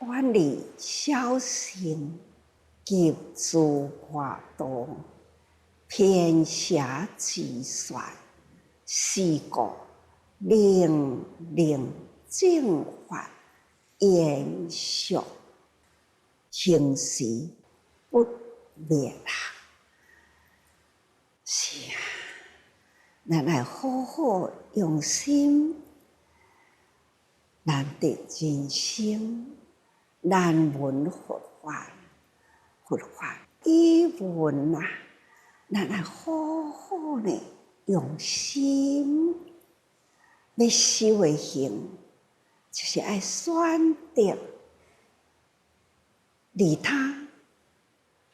远离小心，急诸华道，偏狭之算，是故令正法延续，行时不灭啦。是啊，咱来好好用心，难得人生，难闻佛法，佛法已闻啊，咱来好好呢用心，要修的行，就是爱选择利他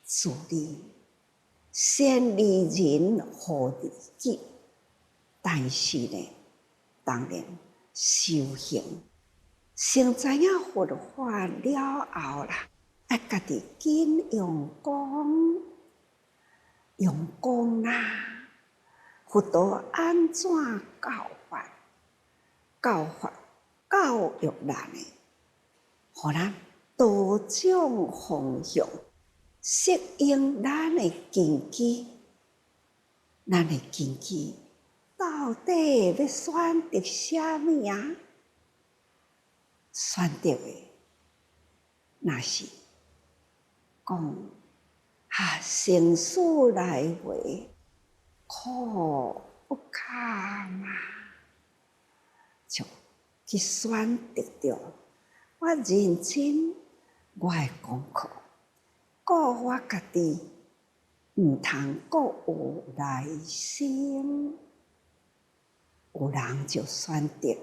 自利，先利人后利己。但是呢，当然修行先知影佛法了后啦，爱家己紧用功啦。佛陀安怎教法？教育咱的，互咱多种方向，适应咱的根基。咱的根基到底要选择啥物啊？选择的，若是讲生死来回，苦不堪嘛，就去选择着我认真我的功课，顾我家己，毋通阁有来生。有人就选择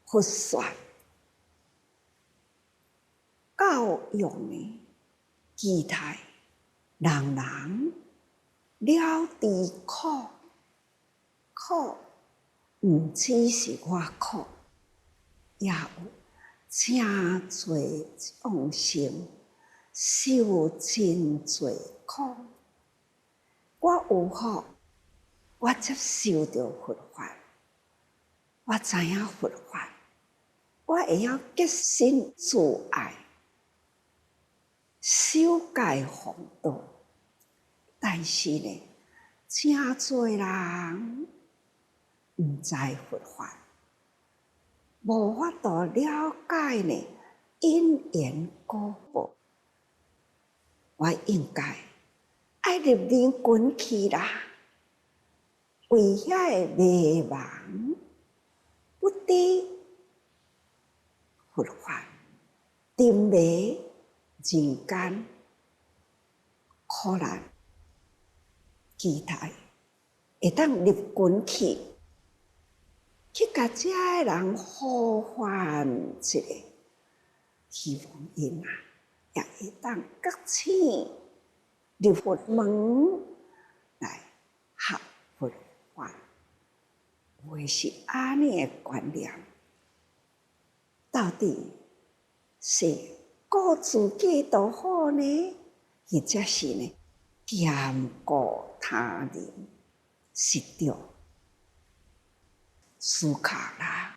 佛说教育呢，期待人了知苦，毋只是我苦，也有真侪众生受真侪苦。我有福，我接受着佛法，我知影佛法，我会晓决心自爱，守戒防道。但是呢，真侪人毋知佛法，无法度了解呢因缘果报。我应该爱入灵滚去啦，为遐个迷茫不知佛法，沉迷人间苦难，期待会当入滚去甲遮个人呼唤一下，希望因也会当觉醒入佛门来学佛法。有诶是安尼诶观念，到底是顾自己就好呢，或者是呢兼顾他人？是着思考啦，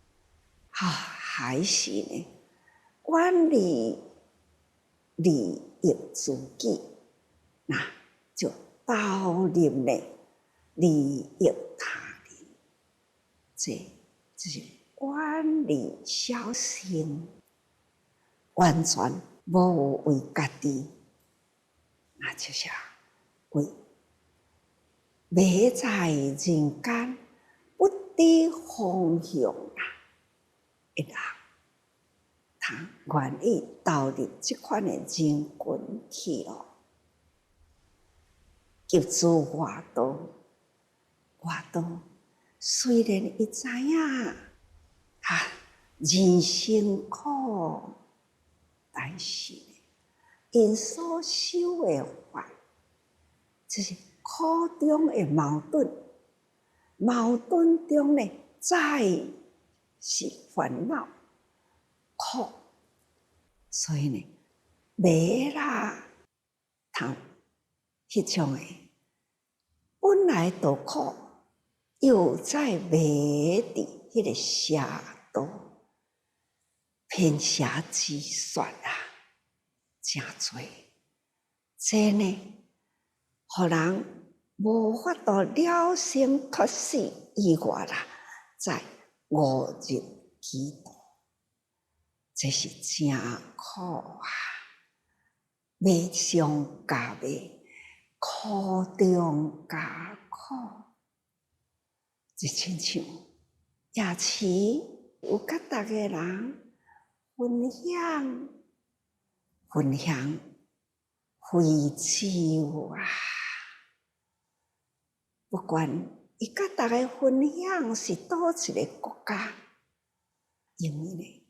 还是呢远离利益自己，那就投入呢利益他人，这就是远离小心，完全无为家己，那就是为迷在人间不知方向啦，一人他愿意投入这款的人滚去咯，急诸外道，虽然伊知影人生苦，但是因所修的法，就是苦中的矛盾，矛盾中呢，再是烦恼苦，所以呢，迷啦，迄种的本来就苦，又在迷伫迄个邪道，天下之说啊，真多。这呢，互人无法度了生脱死以外啦，在误入歧途，这是真苦啊！迷上加迷，苦中加苦，就亲像夜市有甲逐个人分享非洲啊！不管伊甲逐个分享是倒一个国家，因为呢，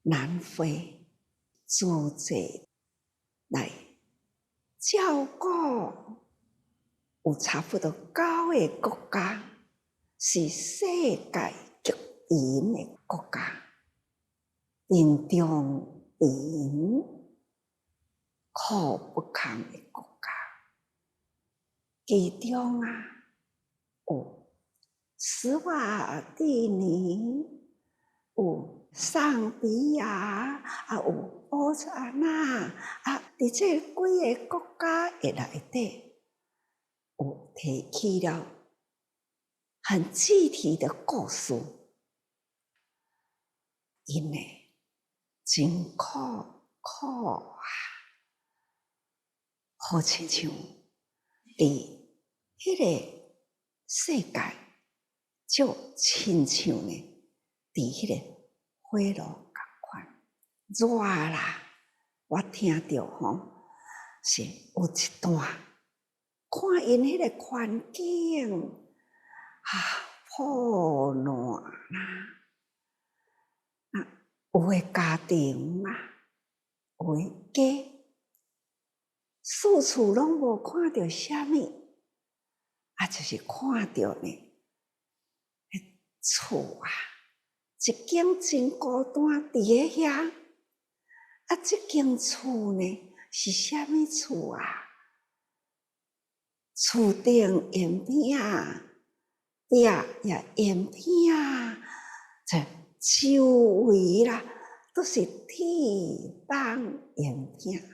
南非组织来照顾有差不多9个国家，是世界极贫的国家，贫中贫、苦不堪的国家。其中啊，有斯瓦蒂尼，有桑比亚，有保加纳，伫这几个国家的内底，有提起了很具体的故事，因为真苦啊，好亲像伫迄个世界，就亲像呢，伫迄个火炉共款热啦。我听到是有一段看因迄个环境破烂啦，有诶家庭有诶家，四处拢无看到啥物，就是看到呢，厝一间真孤单伫咧遐，这间厝呢是啥物厝啊？厝顶沿边壁也沿边，这周围啦都是铁板沿边，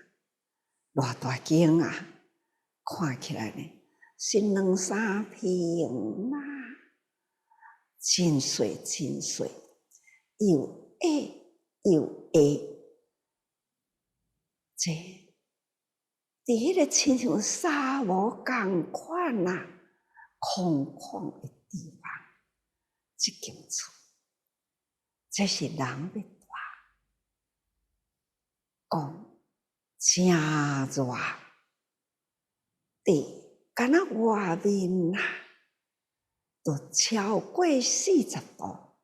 偌大间啊！看起来呢是2-3平啦，真水，又矮又矮。这伫迄个亲像沙漠共款空旷的地方，这间厝，这是人要住，讲真热，敢若外面都超过40度，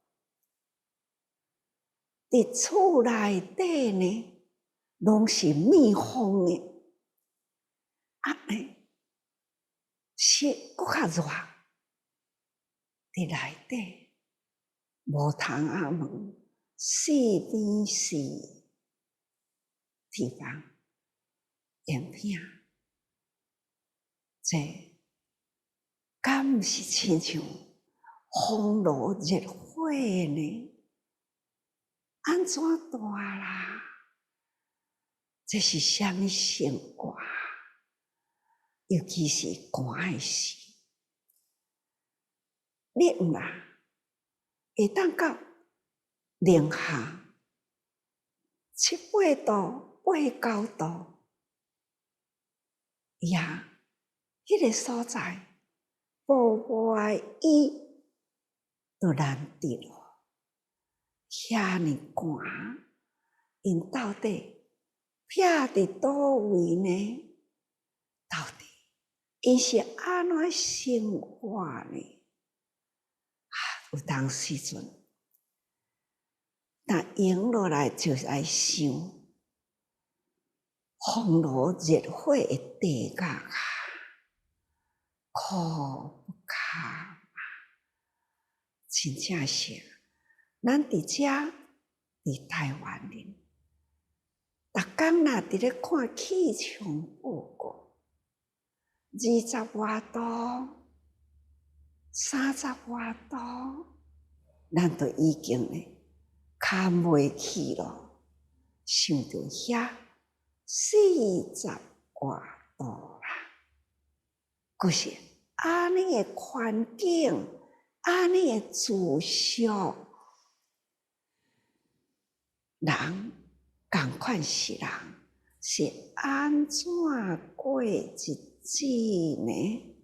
伫厝内底呢，拢是密封的，是搁较热，伫内底无窗门，四边是地方沿边，这敢毋是亲像风炉热火呢？安怎住啦？这是啥物生活？尤其是寒的时，冷会当到零下7-8度、8-9度，迄个所在，户外伊都难得咯，遐尼寒，因到底撇伫倒位呢？到底因是安怎生活呢？有当时阵，若闲落来就来想，风炉热火的地价苦不堪真正是，咱伫遮伫台湾人，逐工若伫咧看气象报告，20外度、30外度，咱都已经呢扛袂起咯，想着遐40外度啦，可是安尼诶环境，安尼诶住宿，人共款是人，是安怎过日子呢？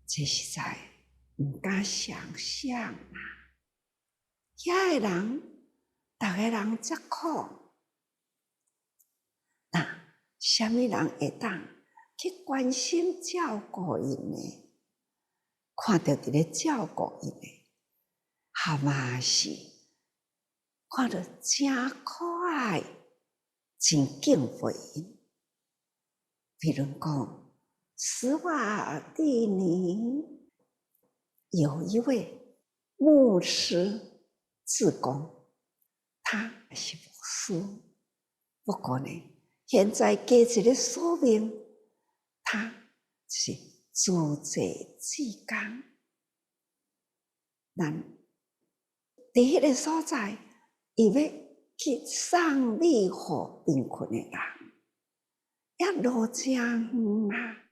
这实在毋敢想象啊！遐个人，逐个人遮苦，那啥物人会当去关心照顾因呢？看到伫咧照顾因呢，蛤嘛是看到真可爱，真敬佩因。比如讲，斯瓦蒂尼有一位牧师志工，他是牧师，不过呢，现在加一个说明，他是自济志工。咱伫迄个所在，伊要去送礼互贫困的人，也路真远啊！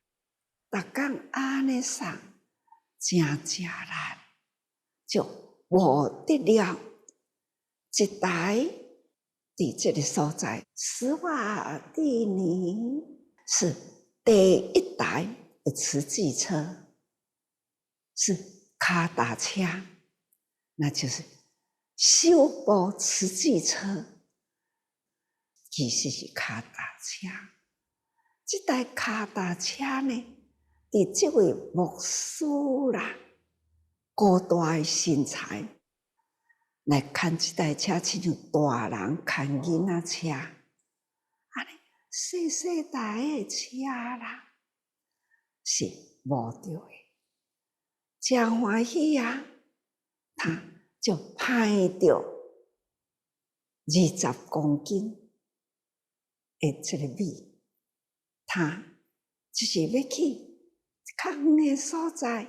逐工安尼送，真吃力，就无得了一台伫这个所在，斯瓦蒂尼是第一台的慈济车，是脚踏车，那就是修补慈济车，其实是脚踏车。这台脚踏车呢，伫这位牧师啦，高大的身材来牵这台车，亲像大人牵囡仔车，安尼细细台的车啦，是无着的，真欢喜啊！他就派着20公斤的这个米，他就是要去较远的所在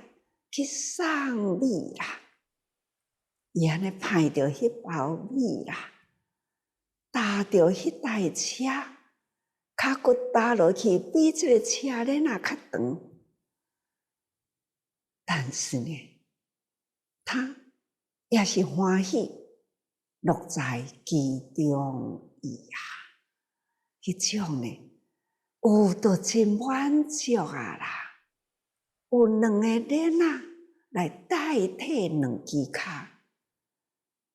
去送米啦。伊安尼派着迄包米啦，搭着迄台车，脚骨搭落去，比这个车轮啊较长。但是呢，他也是欢喜，乐在其中伊啊，迄种呢，有都真满足啊啦。有2个轮啊来代替2支脚，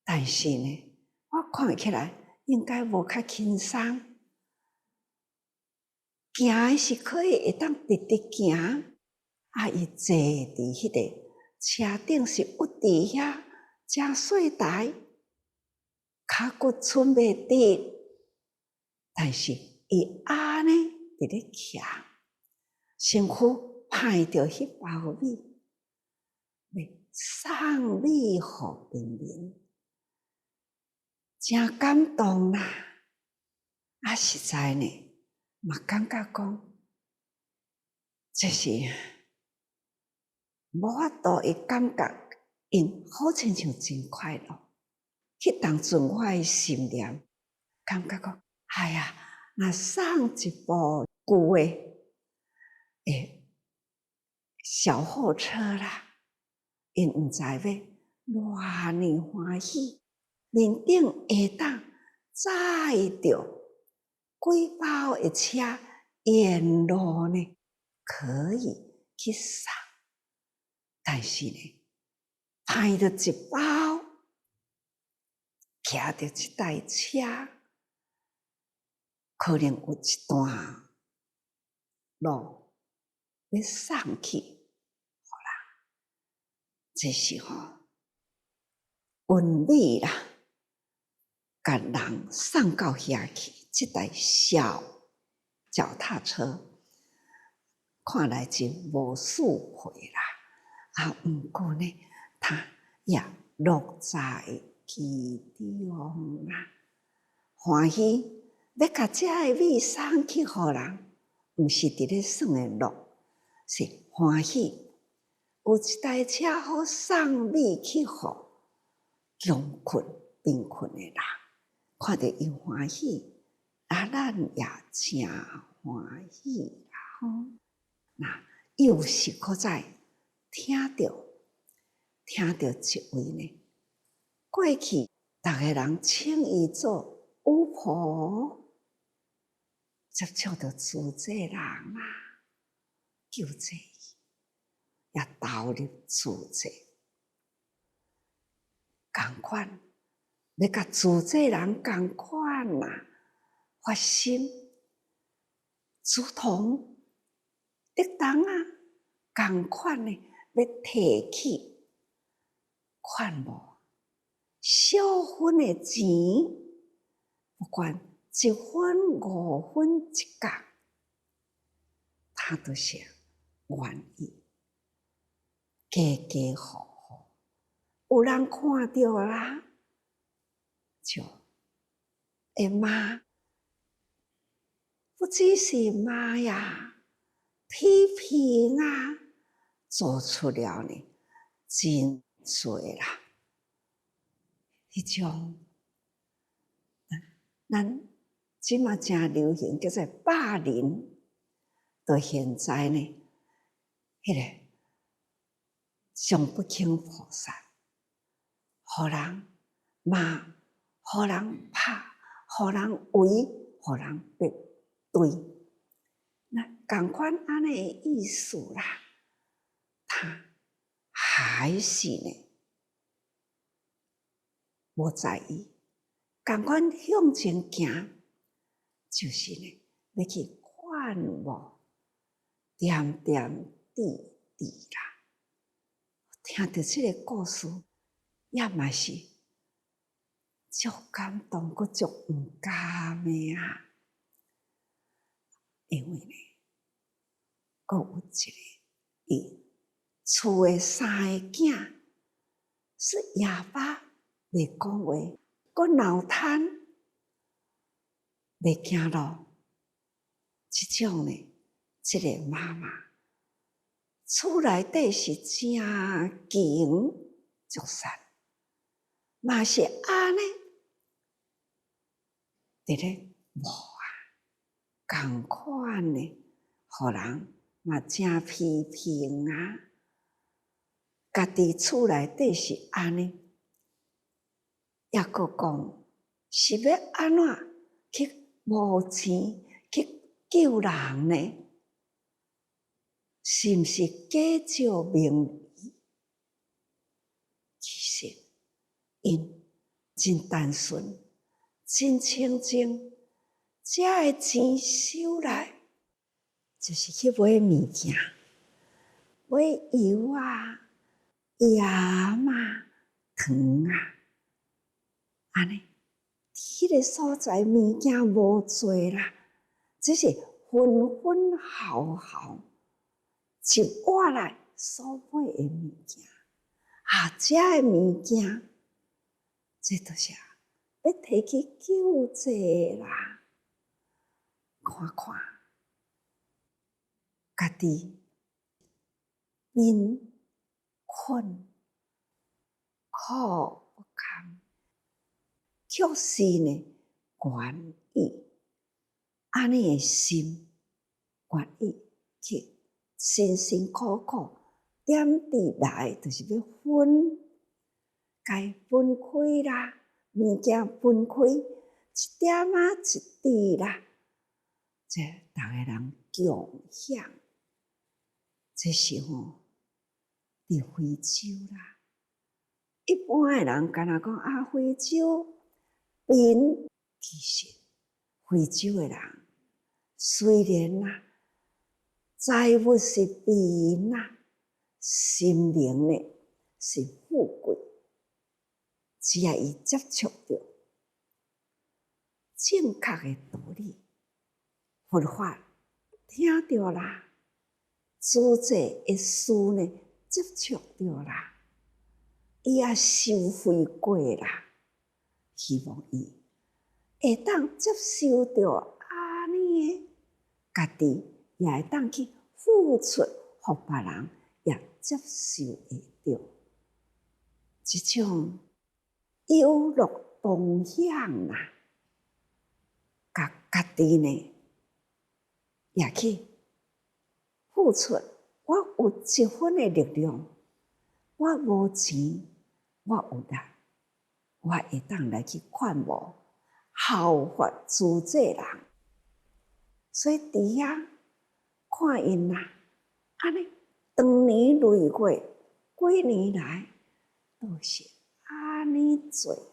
但是呢，我看起来应该无较轻松。行是可以会当直直行，啊，伊坐伫迄个车顶是有伫遐真细台，脚骨寸袂直，但是伊安尼伫咧徛，身躯派着迄包米，要送礼互人民，真感动啦！啊，实在呢，嘛感觉讲，这是无法度会感觉，因好亲像真快乐。迄当阵我的心念，感觉讲，哎呀，若送一部旧的小货车啦，因毋知要偌尼欢喜，面顶会当载着几包的车，沿路呢可以去送，但是呢，派着一包，骑着这台车，可能有一段路要送去，好啦，这是运力啦，甲人送到遐去。这台小脚踏车看来真无数回啦，不过呢，他也乐在其中啦，欢喜要甲这个米送去互人，毋是伫咧算的乐，是欢喜有一台车好送米去互穷困贫困的人，看到伊欢喜，咱也真欢喜啦吼。那又是搁再听到一位呢，过去逐个人称伊做巫婆，接触到自济人啊，救济伊，也投入自济，同款要甲自济人同款啊，发心主同得当啊，同款呢要提起款无小分的钱，不管1分5分1角，他都是愿意家家户户，有人看到啦，就会骂，不只是骂呀，批评啊，做出了呢真多啦。迄种，咱即马真流行叫做霸凌，到现在呢，迄个上不轻菩萨，互人骂，互人拍，互人围，互人逼对，那同款安尼的意思啦，他还是呢无在意，同款向前行，就是呢要去看无点点滴滴啦。听到这个故事，也嘛是足感动，佮足唔甘的啊！因为呢，佮有一个伊厝的3个囝是哑巴，袂讲话，佮脑瘫，袂行路。这种呢，这个妈妈厝内底是真穷足善，嘛是安尼，伫咧无啊，同款呢，互人嘛真批评啊。家己厝内底是安尼，也佫讲是要安怎去无钱去救人呢？是毋是假借名义？其实因真单纯，真清净，这个钱收来就是去买物件，买油啊、盐啊、糖啊，安尼。迄个所在物件无多啦，只是分分毫毫一碗内所买的物件，这个物件，这就是要提去救济啦。看看，家己贫困苦不堪，却是呢愿意安尼的心，愿意去辛辛苦苦点滴来，就是要分，该分开啦，物件分开，一点啊一滴啦，这逐个人共享，这是吼伫非洲啦。一般的人敢若讲啊，非洲贫，其实非洲的人虽然啊财物是贫啊，心灵呢是富贵，只要伊接触到正确的道理，佛法听到啦，主济的事呢接触到啦，伊也受惠过啦，希望伊会当接受到安尼的，家己也会当去付出，互别人也接受会到。这种有乐动向啊，甲家己呢也去付出。我有一分的力量，我无钱，我有力，我会当来去劝募效法主这人。所以伫遐看因啦，安尼长年累月，几年来都是安尼做。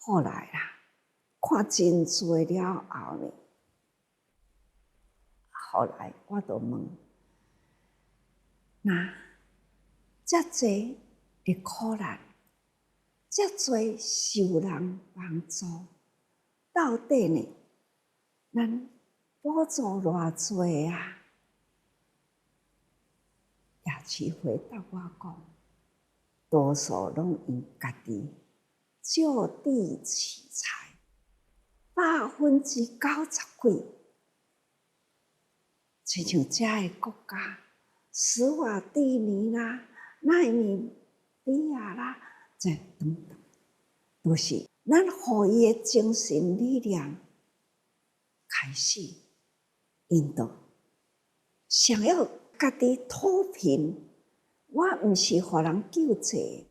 后来啦，看真做了后呢，后来我就问，那遮济的苦难，遮济受人帮助，到底呢，咱补助偌济啊？也是回答我讲，多数拢用家己就地取材，90%几。亲像遮个国家，史瓦蒂尼啦、奈米比亚啦，这等等，都是咱互伊的精神力量开始引导，想要家己脱贫。我毋是互人救济，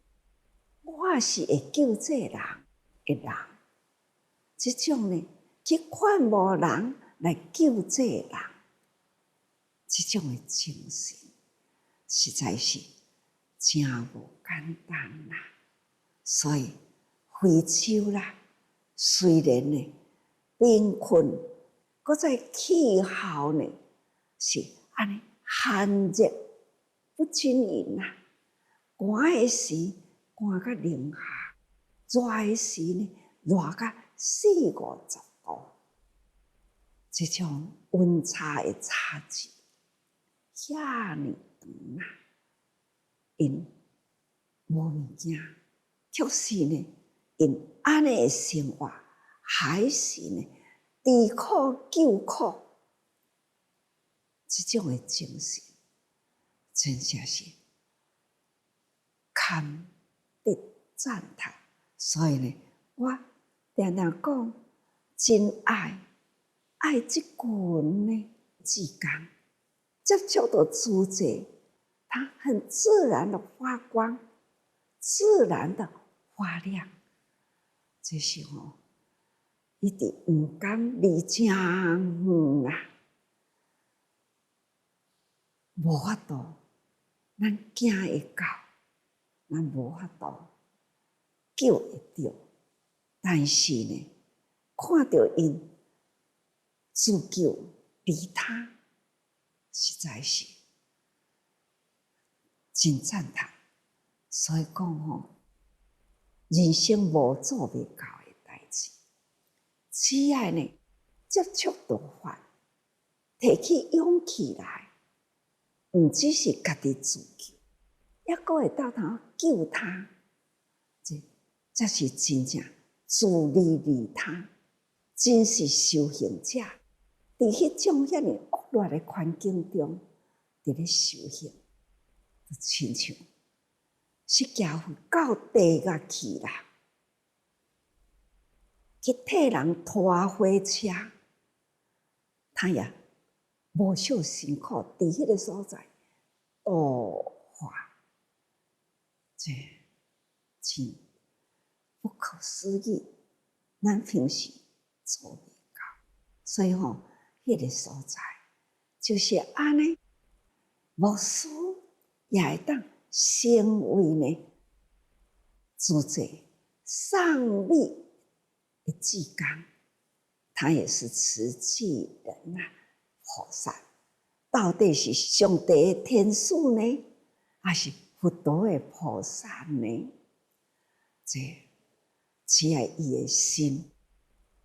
我是会救济人的人。这种呢，去劝募人来救济人，这种的精神实在是真无简单啦。所以非洲啦，虽然呢贫困，搁在气候呢是安尼寒热不均匀啦，寒的时寒到零下，热的时呢热到40-50度，这种温差的差距遐尔长啊！因无物件，却是呢，因安尼的生活，还是呢，治苦救苦，这种的精神，真正是堪得赞叹。所以呢，我常常讲，真爱这群呢志工，接触到主者，它很自然的发光，自然的发亮。这是一直毋敢离真远啊，无法度，咱行会到，咱无法度救会到。但是呢，看到因自救利他，实在是真赞叹。所以讲人生无做袂到的代志，只要呢接触到法，提起勇气来，毋只是家己自救，还阁会倒头救他，这是真正自利利他，真是修行者。伫迄种遐尔恶劣的环境中，伫咧修行，就亲像释迦佛到地狱去啦，去替人拖火车，他也无受辛苦，伫迄个所在度化，这真不可思议，咱平时做袂到。所以迄个所在就是安尼，牧师也会当成为呢主者上帝的志工，他也是慈济人啊，菩萨到底是上帝的天使呢，还是佛陀的菩萨呢？这只要伊的心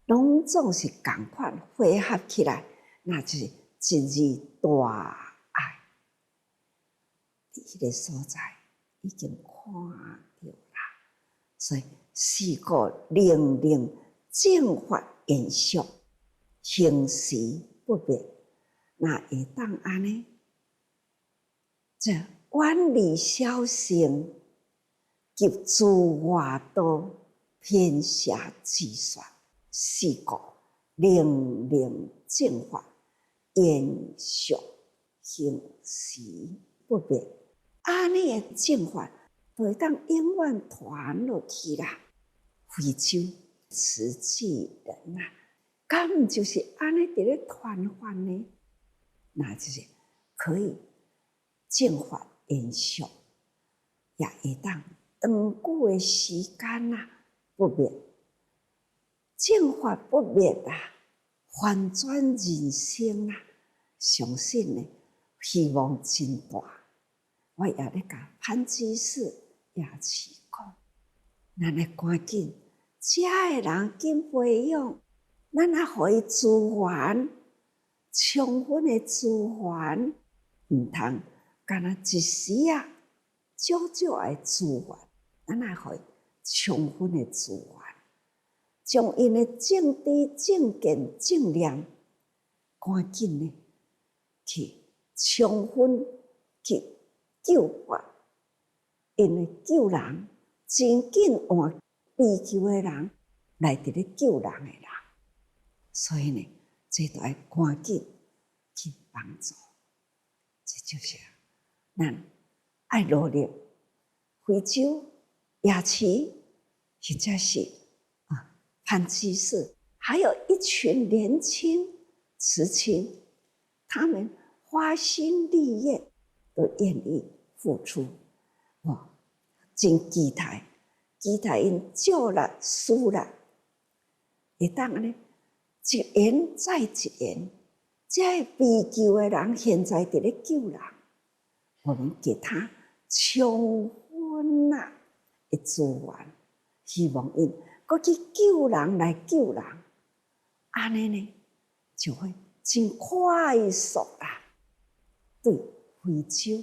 拢总是共款汇合起来，那就是一字大爱。伫迄个所在已经看到啦，所以四个灵灵正法延续，行时不灭，那会当安尼，这远离小乘，及诸外道，偏狭计算，四顾灵灵正法，延续行时不灭。安尼的正法，就会当永远传落去啦。非洲慈济人啊，敢毋就是安尼伫咧传法呢？那就是可以正法延续，也会当长久的时间啊不灭。正法不灭啊，翻转人生啊，相信呢希望真大。我也咧甲潘居士也是讲，咱来赶紧，遮的人紧培养，咱也互伊资源，充分的资源，毋通干那一时啊，少少的资源，咱也互伊充分的资源，将因的正知、正见、正念，赶紧呢去充分去救拔，因为救人真紧换地球的人来伫咧救人的人，所以呢，这都要赶紧去帮助。这就是咱爱努力。非洲雅琪，或者是潘居士，还有一群年轻慈青，他们花心立业，都愿意付出。哇，真期待因少力、输力，会当安尼一言再一言。这被救的人现在伫咧救人，我们给他充分的资源，希望因搁去救人来救人，安尼呢就会真快速啦。对非洲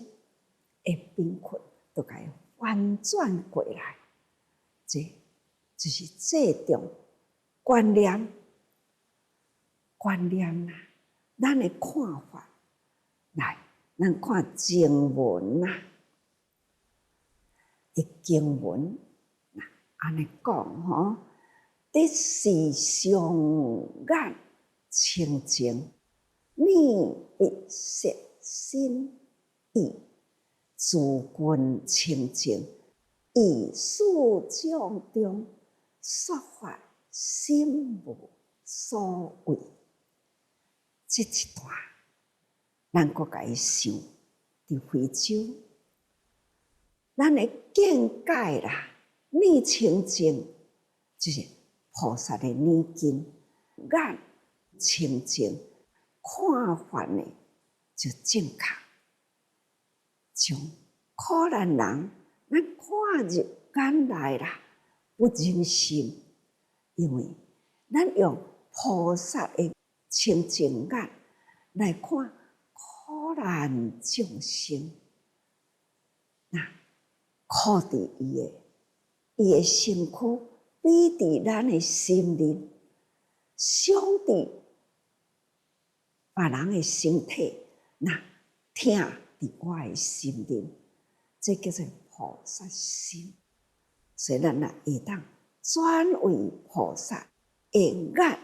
的贫困都该翻转过来，这就是这种观念啦。咱的看法来，咱看经文啦。经文安尼讲吼，得是上眼清净，你必摄心意，自君清净，以肃将中，说法心无所谓。这一段，咱搁家想，伫非洲，咱的见解啦，念清净，就是菩萨的念经，眼清净，看法呢就正确。从可怜人，咱看入眼来啦，不忍心，因为咱用菩萨的清净眼来看可怜众生，那靠伫伊的身躯，比伫咱的心灵，伤伫别人的身体，那疼伫我的心灵，这叫做菩萨心。所以咱会当转为菩萨的眼，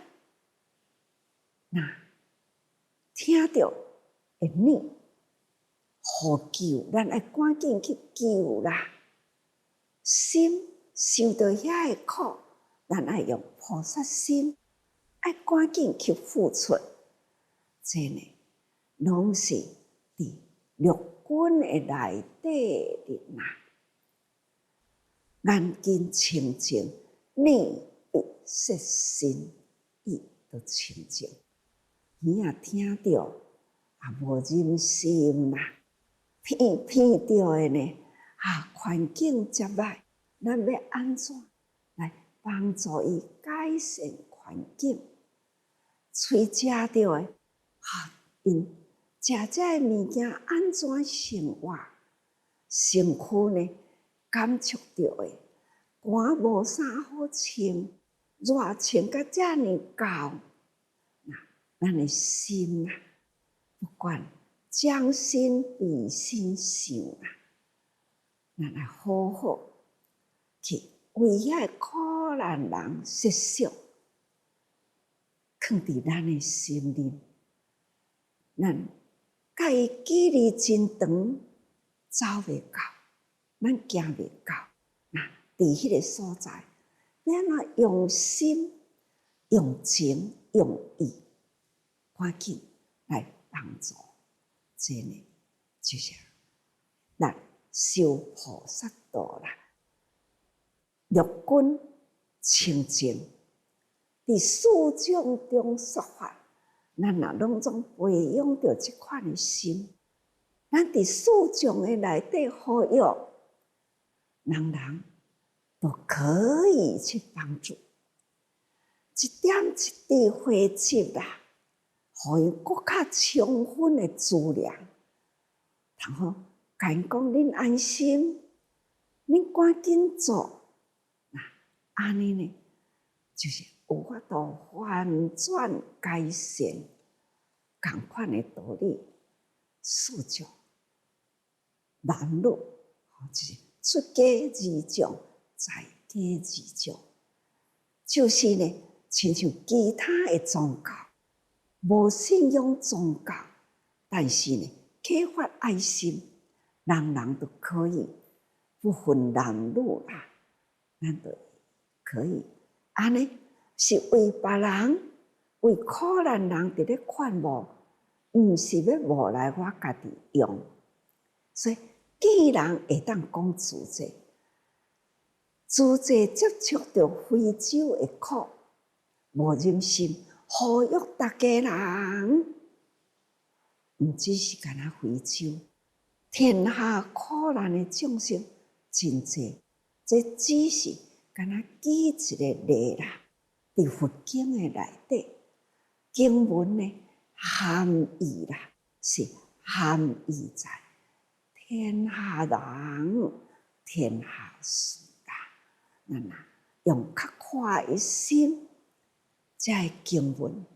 那听到会念呼救，咱要赶紧去救啦。心受到遐个苦，咱要用菩萨心，要赶紧去付出。这呢，拢是伫六根的内底的呐。眼睛清净，念必摄心意都清净。耳也听到，也无忍心啦。片到的呢，环境真歹，咱要安怎来帮助伊改善环境？喙食到的，因食这物件安怎生活？身躯呢，感触到的，寒无啥好穿，热穿甲遮尔厚，咱的心啊，不管将心比心想啊，咱来好好去为遐苦难人设想，放伫咱的心里，咱甲伊距离真长，走袂到，咱行袂到。那伫迄个所在，要安怎用心、用情、用意，赶紧来帮助，这呢就是咱修菩萨道啦。六根清净，伫四种中说法，咱若拢总培养着即款的心，咱伫四种的内底好友，人人都可以去帮助，一点一滴汇集啦，互伊更较充分的资粮，然后甲因讲恁安心，恁赶紧做。安尼呢，就是有法度翻转改善，同款的道理，四种男女，就是出家二种，在家二种，就是呢，亲像其他的宗教，无信仰宗教，但是呢，启发爱心，人人都可以，不分男女啦，咱都可以，安尼是为别人、为苦难人伫咧劝募，毋是要募来我家己用。所以，既然会当讲自济，自济接触到非洲的苦，无忍心呼吁大家人，毋只是干那非洲，天下苦难的众生真济，这只是敢若举一个例啦，伫佛经的内底，经文的含义啦，是含义在天下人、天下事啦。咱用较快的心，这经文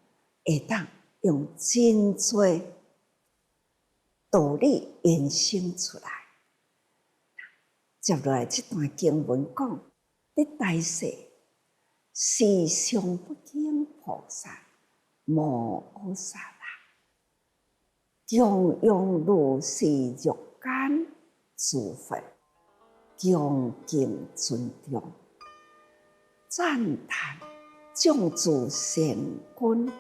会当用真多道理延伸出来。接落来这段经文讲。伫大世，时常不轻菩萨，无阿萨啦，中庸如是欲间诸佛，恭敬尊重，赞叹众诸善根。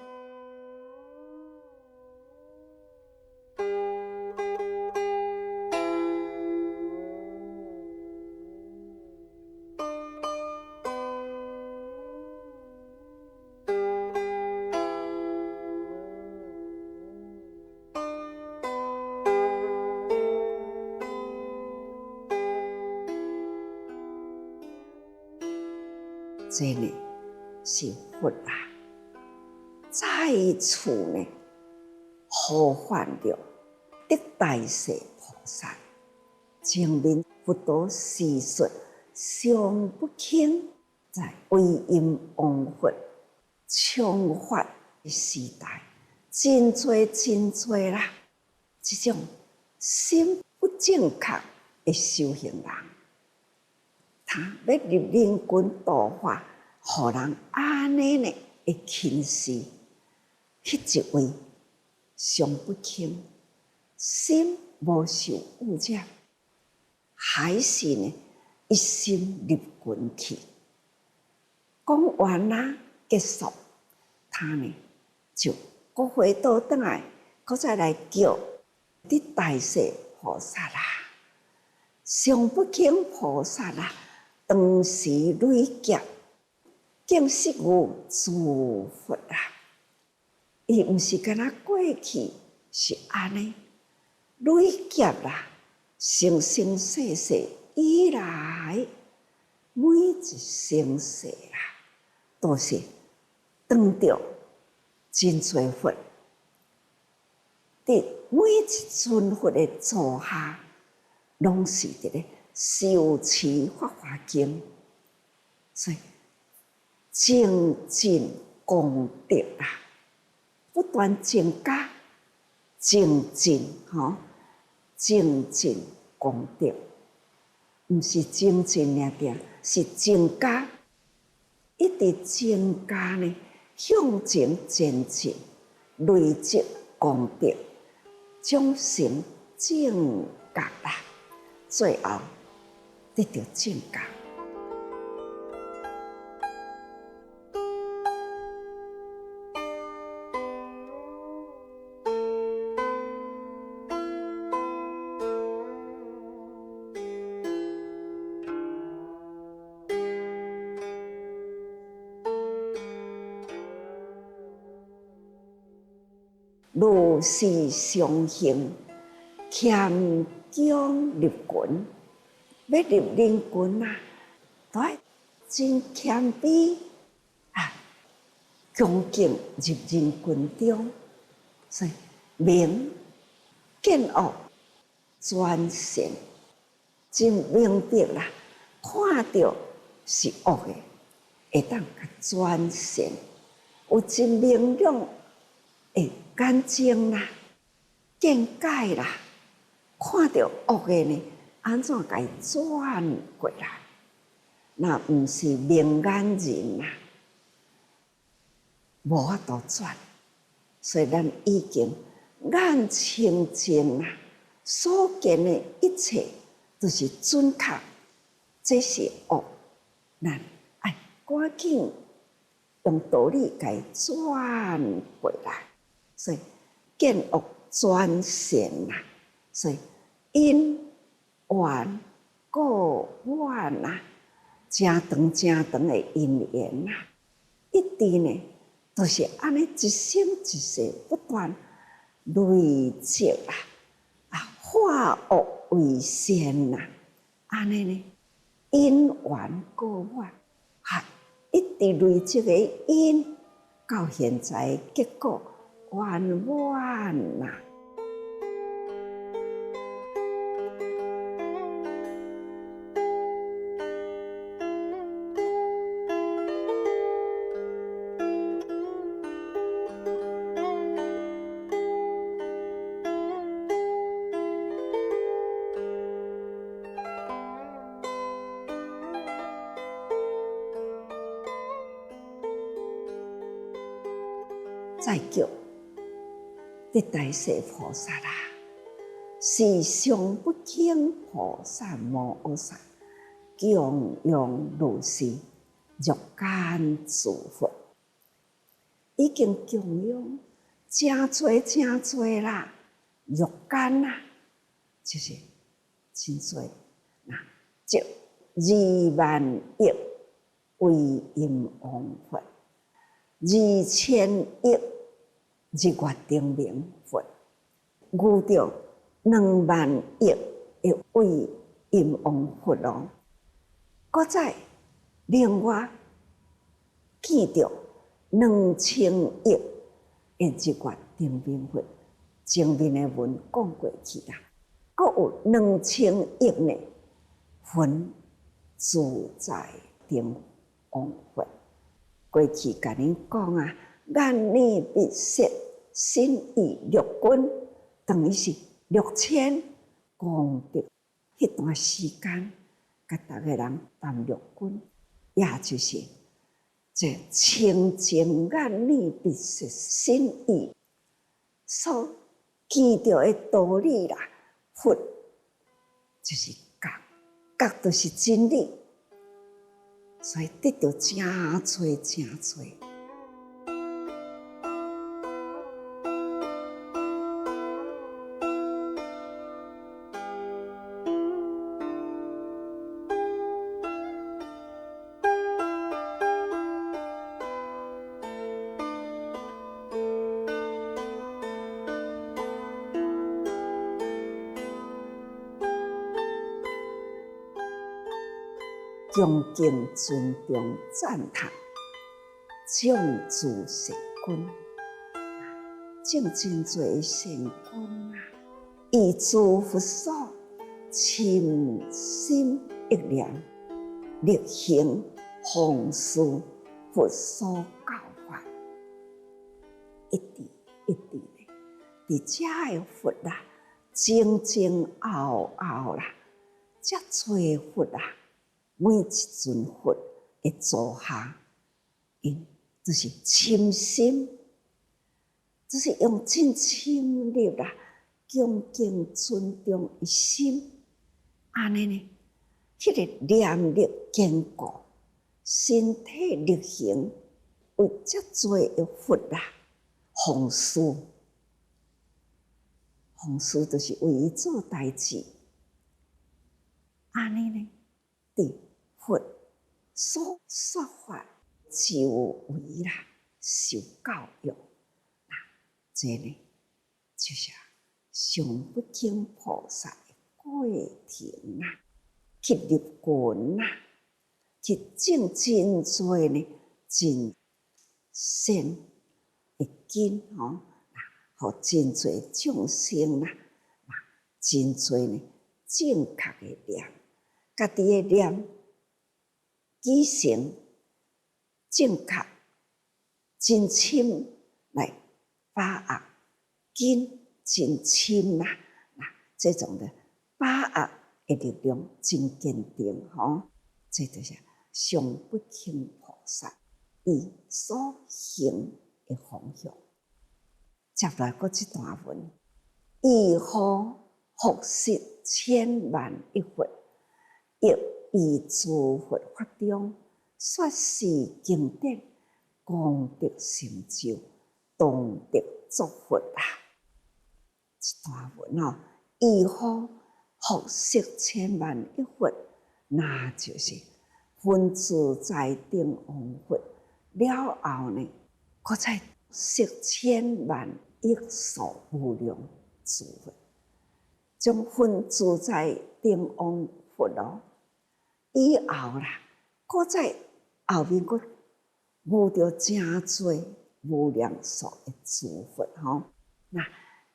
这呢是佛啊，再次呢呼唤了得大势菩萨，证明佛陀事实尚不轻，在为因往佛充法的时代，真多啦，这种心不正确的修行人。他要入人群度化，互人安尼呢会轻视，迄一位尚不轻，心无受污染，还是呢一心入群去。讲完啦，结束，他呢就搁回倒转来，搁再来叫你大势菩萨啦，尚不轻菩萨啦。当时累劫，竟是有诸佛啊！伊毋是干那过去是安尼，累劫啦，生生世世以来，每一生世啦，都是当着真多佛，伫每一尊佛的座下，拢是伫咧。修持法华经，所以精进功德啊，不断增加精进精进功德，毋是精进尔定，是增加，一直增加呢，向前前进，累积功德，终成正觉啦。最后得到正觉。如是常行，谦恭入群，要入人群啊，都要真谦卑啊，恭敬入人群中，所以明见恶转善，真明白啦，看到是恶的，会当甲转善，有真明亮的眼睛啦、见解啦，看到恶的呢，安怎甲伊转过来？那毋是明眼人啦，无法度转。所以咱已经眼清净啦，所见的一切都是准确，这是恶，咱爱赶紧用道理甲伊转过来。所以见恶转善啦，所以因缘果愿啦，真长真长的因缘啦，一直呢都是安尼一生一世不断累积啦，化恶为善啦，安尼呢因缘果愿，一直累积的因，到现在结果圆满啦。再叫得大势菩萨啦，时常不轻菩萨摩诃萨，供养如是欲间诸佛，已经供养真多真多啦，欲间啦，就是真多那即20000亿为音王佛，2000亿日月灯明佛，遇到20000亿的为音王佛咯，搁再另外见到2000亿的日月灯明佛，前面的文讲过去啦，搁有2000亿呢分自在灯王佛，过去甲恁讲啊，眼耳鼻舌身意六根，等于是6000功德。迄段时间，甲逐个人办六根，也就是这清净眼耳鼻舌身意所见到的道理啦，佛就是觉，觉就是真理，所以得到真多真多。恭敬尊重赞叹，种子善根，种真多善根啊！以诸佛所亲心一念，力行弘誓佛所教法，一直一直的，伫遮的佛啦，前前后后啦，遮多佛啦。每一尊佛的座下，因就是深心，就是用真深入啦，恭敬尊重的心，安尼呢，迄个念力坚固，身体力行，有遮多的佛啦，弘事，弘事就是为伊做代志，安尼呢，伫佛所说法就为啦受教育，这呢就是上不轻菩萨的过程啦，去入群啦，去种真多呢真善的根吼，互真多众生啦，真多呢正确的念，家己的念举成正确、真深来把握根真深啦，这种的把握的力量真坚定吼，这就是上不轻菩萨伊所行的方向。接来过这段文，以何复习千万亿佛，亦以诸佛法中说是经典，功德成就，当得作佛啊！这段文哦，以何复习千万亿佛，那就是分自在定王佛了后呢，搁再识千万亿数无量诸佛，将分自在定王佛咯，以后啦，搁再后面搁遇到真多无量数的诸佛吼，那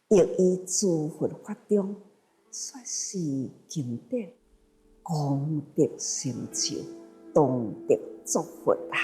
亦以诸佛法中说是经典，功德成就，当得作佛啊！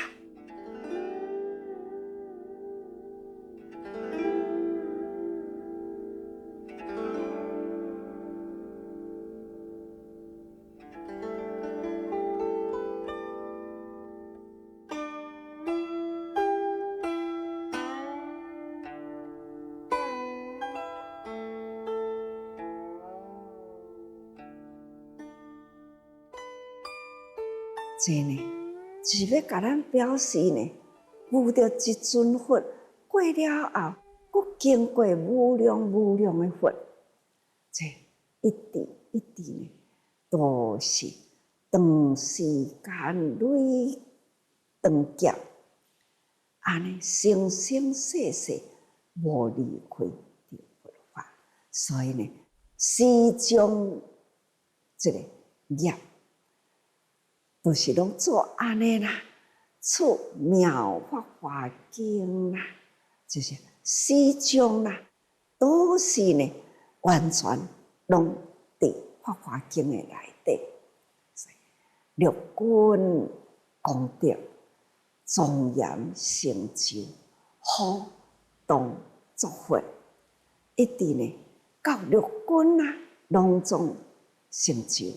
这呢，是要甲咱表示呢，遇到一尊佛过了后，佫经过无量无量的佛，这一直一直呢，都是长时间累长劫，安尼生生世世无离开着佛法，所以呢，时将这个业。都是拢做安尼啦，出妙法华经啦，就是始终啦，都是呢完全拢伫法华经的内底，六根功德庄严成就，好当作佛，一直呢到六根啊拢总成就。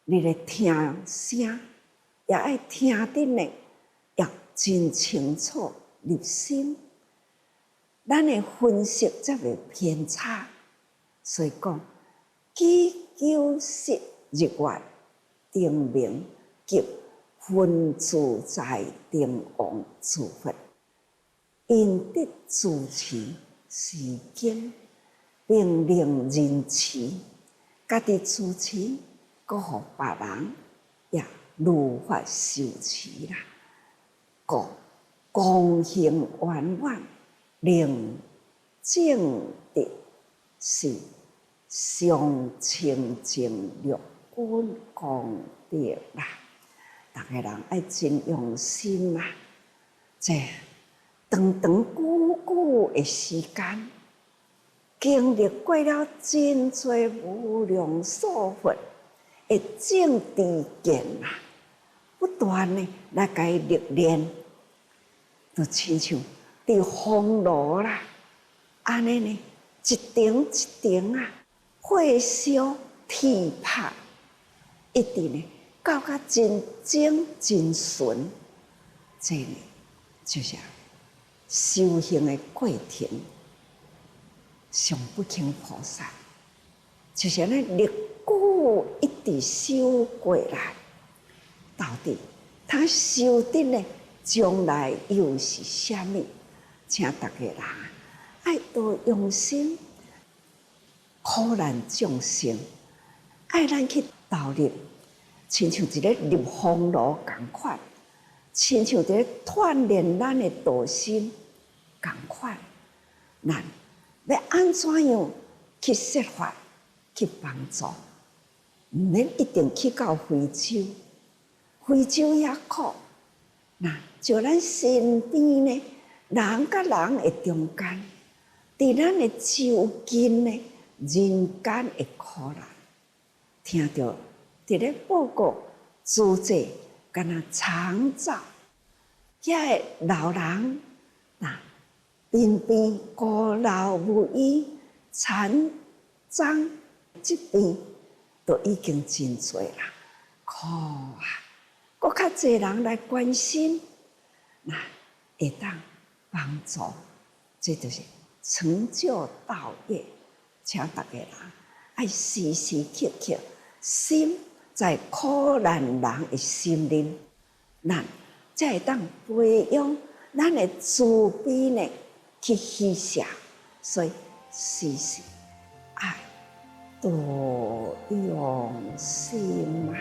你来听声，也爱听得呢，要真清楚入心，咱的分析才袂偏差。所以讲，祈求识日月定明，及分自在定王诸佛，因得主持时间，并令人持，家己主持。搁互别人也如法受持啦，故功行圆满，令正德是上清净六根功德啦。大家人爱真用心啦，这长长久久的时间，经历过了真多无量数佛。会正知见啦，不断呢来甲伊历练，就亲像伫风炉啦，安尼呢一顶一顶啊，火烧铁拍，一直呢到甲真正真纯，这呢就是修行的过程。上不轻菩萨就是安尼历久一直修过来，到底他修的呢，将来又是啥物？请大家人爱多用心，苦难众生，爱咱去投入，亲像一个入风炉共款，亲像一个锻炼咱的道心共款。咱要安怎样去设法去帮助？毋免一定去到非洲，非洲也苦。那就咱身边呢，人甲人的中间，伫咱的周近呢，人间的苦难，听到伫咧报告主者，敢若长照，遐个老人那边边孤老无依、残障疾病，都已经真多啦，苦啊！搁较侪人来关心，那会当帮助，这就是成就道业。请大家人爱时时刻刻心在苦难人的心灵，咱才会当培养咱的慈悲呢去施舍，所以时时爱多用心啊。